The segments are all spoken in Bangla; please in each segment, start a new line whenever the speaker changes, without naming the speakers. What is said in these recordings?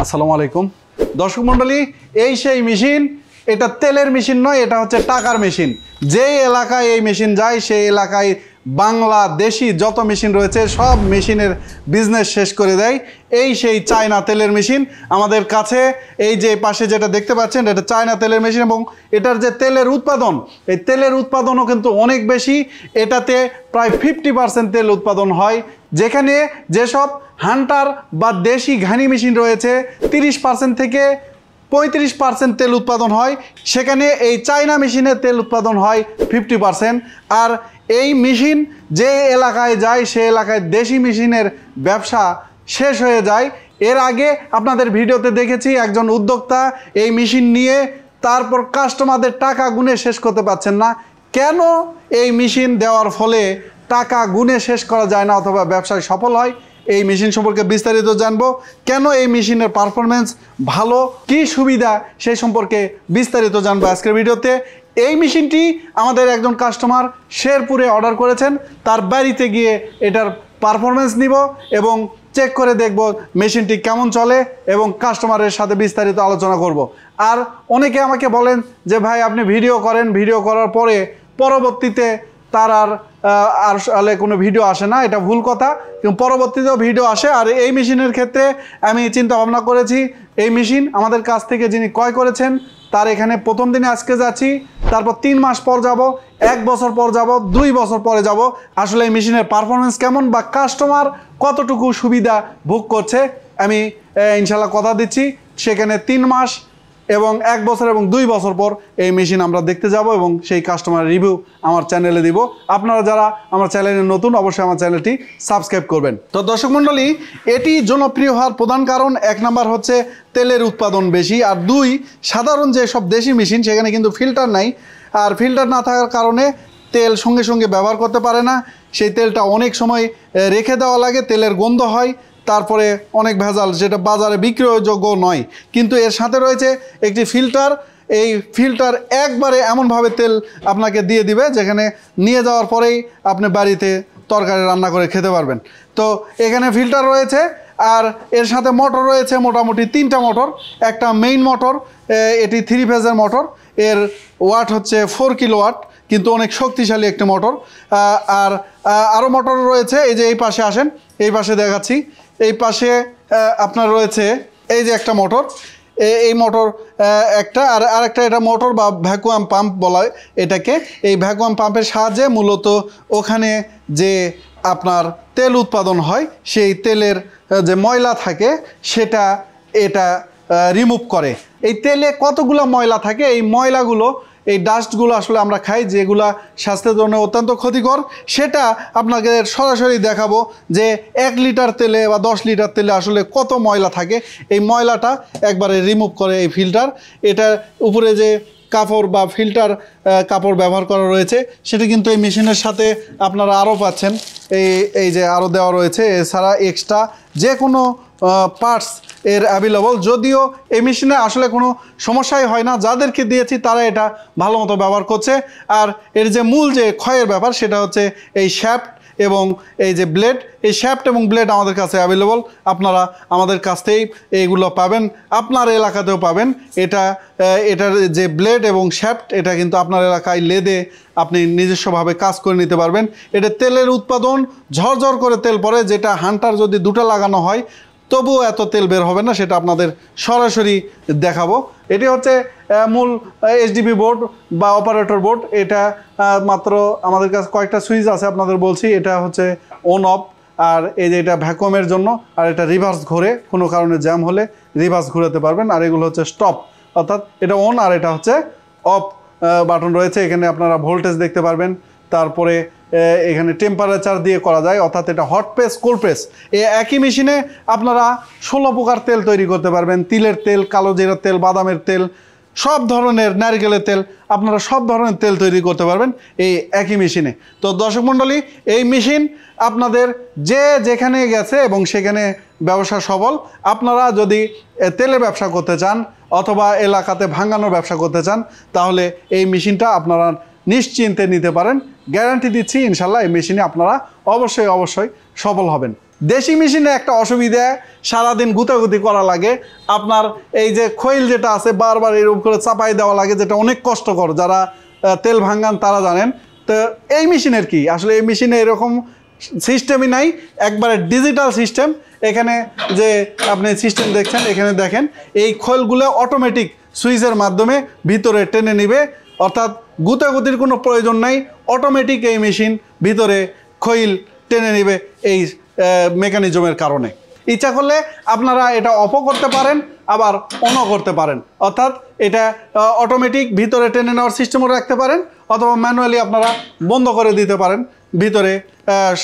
আসসালামু আলাইকুম দর্শক মণ্ডলী, এই সেই মেশিন, এটা তেলের মেশিন নয়, এটা হচ্ছে টাকার মেশিন। যেই এলাকায় এই মেশিন যায় সেই এলাকায় বাংলাদেশি যত মেশিন রয়েছে সব মেশিনের বিজনেস শেষ করে দেয়। এই সেই চায়না তেলের মেশিন আমাদের কাছে। এই যে পাশে যেটা দেখতে পাচ্ছেন এটা চায়না তেলের মেশিন, এবং এটার যে তেলের উৎপাদন, এই তেলের উৎপাদনও কিন্তু অনেক বেশি। এটাতে প্রায় 50% তেল উৎপাদন হয়। যেখানে যেসব হান্টার বা দেশি ঘানি মেশিন রয়েছে 30% থেকে 35% তেল উৎপাদন হয়, সেখানে এই চায়না মেশিনের তেল উৎপাদন হয় 50%। আর এই মেশিন যে এলাকায় যায় সে এলাকায় দেশি মেশিনের ব্যবসা শেষ হয়ে যায়। এর আগে আপনাদের ভিডিওতে দেখেছি একজন উদ্যোক্তা এই মেশিন নিয়ে তারপর কাস্টমারদের টাকা গুনে শেষ করতে পারছেন না। কেন এই মেশিন দেওয়ার ফলে টাকা গুনে শেষ করা যায় না অথবা ব্যবসায় সফল হয়, এই মেশিন সম্পর্কে বিস্তারিত জানবো। কেন এই মেশিনের পারফরমেন্স ভালো, কি সুবিধা, সেই সম্পর্কে বিস্তারিত জানবো আজকের ভিডিওতে। এই মেশিনটি আমাদের একজন কাস্টমার শেরপুরে অর্ডার করেছেন, তার বাড়িতে গিয়ে এটার পারফরমেন্স নিব এবং চেক করে দেখব মেশিনটি কেমন চলে এবং কাস্টমারের সাথে বিস্তারিত আলোচনা করব। আর অনেকে আমাকে বলেন যে ভাই আপনি ভিডিও করেন, ভিডিও করার পরে পরবর্তীতে তার আর আসলে কোনো ভিডিও আসে না। এটা ভুল কথা, কিন্তু পরবর্তীতেও ভিডিও আসে। আর এই মেশিনের ক্ষেত্রে আমি চিন্তা ভাবনা করেছি, এই মেশিন আমাদের কাছ থেকে যিনি ক্রয় করেছেন তার এখানে প্রথম দিনে আজকে যাচ্ছি, তারপর 3 মাস পর যাব, 1 বছর পর যাব, 2 বছর পরে যাব। আসলে এই মেশিনের পারফরমেন্স কেমন বা কাস্টমার কতটুকু সুবিধা ভোগ করছে আমি ইনশাল্লাহ কথা দিচ্ছি। সেখানে 3 মাস এবং 1 বছর এবং 2 বছর পর এই মেশিন আমরা দেখতে যাব এবং সেই কাস্টমার রিভিউ আমার চ্যানেলে দিব। আপনারা যারা আমার চ্যানেলে নতুন অবশ্যই আমার চ্যানেলটি সাবস্ক্রাইব করবেন। তো দর্শক মণ্ডলী, এটি জনপ্রিয় হওয়ার প্রধান কারণ 1 নাম্বার হচ্ছে তেলের উৎপাদন বেশি, আর 2 সাধারণ যে সব দেশি মেশিন সেখানে কিন্তু ফিল্টার নাই। আর ফিল্টার না থাকার কারণে তেল সঙ্গে সঙ্গে ব্যবহার করতে পারে না, সেই তেলটা অনেক সময় রেখে দেওয়া লাগে, তেলের গন্ধ হয়, তারপরে অনেক ভেজাল, যেটা বাজারে বিক্রয়যোগ্য নয়। কিন্তু এর সাথে রয়েছে একটি ফিল্টার। এই ফিল্টার একবারে এমনভাবে তেল আপনাকে দিয়ে দিবে যেখানে নিয়ে যাওয়ার পরেই আপনি বাড়িতে তরকারি রান্না করে খেতে পারবেন। তো এখানে ফিল্টার রয়েছে, আর এর সাথে মোটর রয়েছে মোটামুটি 3টা মোটর। একটা মেইন মোটর, এটি 3 ফেজের মোটর, এর ওয়াট হচ্ছে 4 কিলোওয়াট, কিন্তু অনেক শক্তিশালী একটি মোটর। আর আরও মোটর রয়েছে, এই যে এই পাশে আসেন, এই পাশে দেখাচ্ছি। এই পাশে আপনার রয়েছে এই যে একটা মোটর, এই মোটর একটা, আর আরেকটা এটা মোটর বা ভ্যাকুয়াম পাম্প বলা হয় এটাকে। এই ভ্যাকুয়াম পাম্পের সাহায্যে মূলত ওখানে যে আপনার তেল উৎপাদন হয় সেই তেলের যে ময়লা থাকে সেটা এটা রিমুভ করে। এই তেলে কতগুলো ময়লা থাকে, এই ময়লাগুলো, এই ডাস্টগুলো আসলে আমরা খাই, যেগুলো স্বাস্থ্যের জন্য অত্যন্ত ক্ষতিকর, সেটা আপনাকে সরাসরি দেখাবো যে 1 লিটার তেলে বা 10 লিটার তেলে আসলে কত ময়লা থাকে। এই ময়লাটা একবারে রিমুভ করে এই ফিল্টার। এটার উপরে যে কাপড় বা ফিল্টার কাপড় ব্যবহার করা রয়েছে সেটা কিন্তু এই মেশিনের সাথে আপনারা আরও পাচ্ছেন, এই যে আরও দেওয়া রয়েছে। এছাড়া এক্সট্রা যে কোনো পার্টস এর অ্যাভেলেবল। যদিও এই মেশিনে আসলে কোনো সমস্যাই হয় না, যাদেরকে দিয়েছি তারা এটা ভালো মতো ব্যবহার করছে। আর এর যে মূল যে ক্ষয়ের ব্যাপার সেটা হচ্ছে এই শ্যাফট এবং এই যে ব্লেড, এই শ্যাফট এবং ব্লেড আমাদের কাছে অ্যাভেলেবল। আপনারা আমাদের কাছ থেকেই এইগুলো পাবেন, আপনার এলাকাতেও পাবেন। এটার যে ব্লেড এবং শ্যাফট এটা কিন্তু আপনার এলাকায় লেদে আপনি নিজস্বভাবে কাজ করে নিতে পারবেন। এটা তেলের উৎপাদন ঝরঝর করে তেল পড়ে, যেটা হান্টার যদি 2টা লাগানো হয় তবুও এত তেল বের হবে না, সেটা আপনাদের সরাসরি দেখাবো। এটি হচ্ছে মূল এইচডিবি বোর্ড বা অপারেটর বোর্ড। এটা মাত্র আমাদের কাছে কয়েকটা সুইচ আছে আপনাদের বলছি। এটা হচ্ছে অন অফ, আর এই যে এটা ভ্যাকুয়ামের জন্য, আর এটা রিভার্স ঘোরে, কোনো কারণে জ্যাম হলে রিভার্স ঘোরাতে পারবেন। আর এগুলো হচ্ছে স্টপ, অর্থাৎ এটা অন আর এটা হচ্ছে অফ বাটন রয়েছে। এখানে আপনারা ভোল্টেজ দেখতে পারবেন, তারপরে এখানে টেম্পারেচার দিয়ে করা যায়, অর্থাৎ এটা হট প্রেস, কোল্ড প্রেস। এই একই মেশিনে আপনারা 16 প্রকার তেল তৈরি করতে পারবেন। তিলের তেল, কালো জিরার তেল, বাদামের তেল, সব ধরনের, নারকেলের তেল, আপনারা সব ধরনের তেল তৈরি করতে পারবেন এই একই মেশিনে। তো দর্শক মণ্ডলী, এই মেশিন আপনাদের যে যেখানে গেছে এবং সেখানে ব্যবসা সফল। আপনারা যদি তেলের ব্যবসা করতে চান অথবা এলাকাতে ভাঙানোর ব্যবসা করতে চান তাহলে এই মেশিনটা আপনারা নিশ্চিন্তে নিতে পারেন। গ্যারান্টি দিচ্ছি ইনশাল্লাহ এই মেশিনে আপনারা অবশ্যই সফল হবেন। দেশি মেশিনে একটা অসুবিধা, সারাদিন গুতাগুতি করা লাগে, আপনার এই যে খৈল যেটা আছে বারবার এরকম করে চাপাই দেওয়া লাগে, যেটা অনেক কষ্টকর। যারা তেল ভাঙ্গান তারা জানেন। তো এই মেশিনের কি আসলে, এই মেশিনে এরকম সিস্টেমই নাই, একবারে ডিজিটাল সিস্টেম। এখানে যে আপনি সিস্টেম দেখছেন, এখানে দেখেন এই খৈলগুলো অটোমেটিক সুইচের মাধ্যমে ভিতরে টেনে নিবে, অর্থাৎ গুতাগুতির কোনো প্রয়োজন নাই। অটোমেটিক এই মেশিন ভিতরে খৈল টেনে নিবে এই মেকানিজমের কারণে। ইচ্ছা করলে আপনারা এটা অফও করতে পারেন, আবার অনও করতে পারেন, অর্থাৎ এটা অটোমেটিক ভিতরে টেনে নেওয়ার সিস্টেমও রাখতে পারেন, অথবা ম্যানুয়ালি আপনারা বন্ধ করে দিতে পারেন, ভিতরে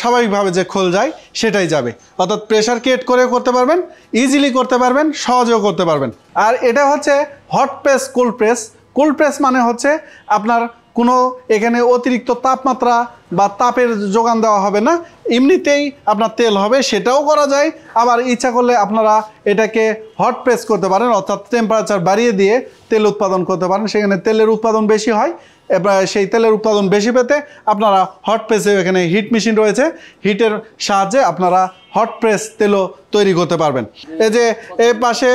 স্বাভাবিকভাবে যে খোল যায় সেটাই যাবে। অর্থাৎ প্রেশার ক্রিয়েট করে করতে পারবেন, ইজিলি করতে পারবেন, সহজেও করতে পারবেন। আর এটা হচ্ছে hot press cold press. Cold press মানে হচ্ছে আপনার কোনো এখানে অতিরিক্ত তাপমাত্রা বা তাপের যোগান দেওয়া হবে না, এমনিতেই আপনার তেল হবে, সেটাও করা যায়। আবার ইচ্ছা করলে আপনারা এটাকে হট প্রেস করতে পারেন, অর্থাৎ টেম্পারেচার বাড়িয়ে দিয়ে তেল উৎপাদন করতে পারেন, সেখানে তেলের উৎপাদন বেশি হয়। এবার সেই তেলের উৎপাদন বেশি পেতে আপনারা হট প্রেসে, এখানে হিট মেশিন রয়েছে, হিটের সাহায্যে আপনারা হট প্রেস তেলও তৈরি করতে পারবেন। এই যে এই পাশে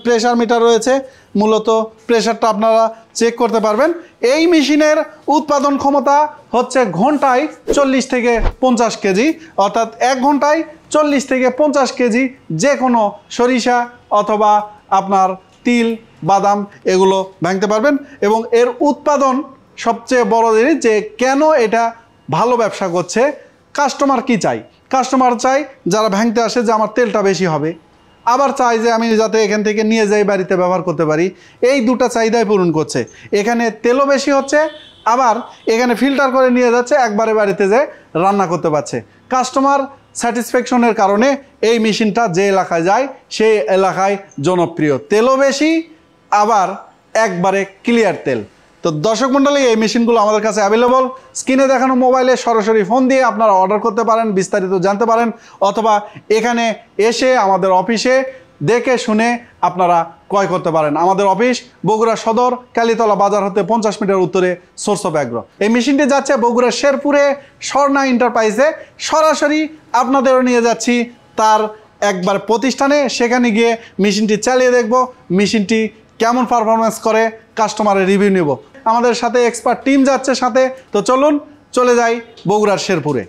প্রেশার মিটার রয়েছে, মূলত প্রেশারটা আপনারা চেক করতে পারবেন। এই মেশিনের উৎপাদন ক্ষমতা হচ্ছে ঘন্টায় 40 থেকে 50 কেজি, অর্থাৎ 1 ঘন্টায় 40 থেকে 50 কেজি যে কোনো সরিষা অথবা আপনার তিল, বাদাম এগুলো ভাঙতে পারবেন। এবং এর উৎপাদন সবচেয়ে বড় জিনিস, যে কেন এটা ভালো ব্যবসা করছে, কাস্টমার কি চাই? কাস্টমার চাই যারা ভাঙতে আসে যে আমার তেলটা বেশি হবে, আবার চাই যে আমি যাতে এখান থেকে নিয়ে যাই বাড়িতে ব্যবহার করতে পারি। এই দুটা চাহিদাই পূরণ করছে। এখানে তেলও বেশি হচ্ছে, আবার এখানে ফিল্টার করে নিয়ে যাচ্ছে, একবারে বাড়িতে যে রান্না করতে পারছে। কাস্টমার স্যাটিসফ্যাকশনের কারণে এই মেশিনটা যে এলাকায় যায় সেই এলাকায় জনপ্রিয়। তেলও বেশি, আবার একবারে ক্লিয়ার তেল। তো দর্শক মণ্ডলী, এই মেশিনগুলো আমাদের কাছে অ্যাভেলেবল। স্ক্রিনে দেখানো মোবাইলে সরাসরি ফোন দিয়ে আপনারা অর্ডার করতে পারেন, বিস্তারিত জানতে পারেন, অথবা এখানে এসে আমাদের অফিসে দেখে শুনে আপনারা ক্রয় করতে পারেন। আমাদের অফিস বগুড়া সদর, কালীতলা বাজার হতে 50 মিটার উত্তরে সোর্স অফ অ্যাগ্রো। এই মেশিনটি যাচ্ছে বগুড়া শেরপুরে স্বর্ণা এন্টারপ্রাইজে। সরাসরি আপনাদেরও নিয়ে যাচ্ছি তার একবার প্রতিষ্ঠানে, সেখানে গিয়ে মেশিনটি চালিয়ে দেখব, মেশিনটি কেমন পারফরমেন্স করে, কাস্টমারের রিভিউ নেব। আমাদের সাথে এক্সপার্ট টিম যাচ্ছে সাথে। তো চলুন চলে যাই বগুড়ার শেরপুরে।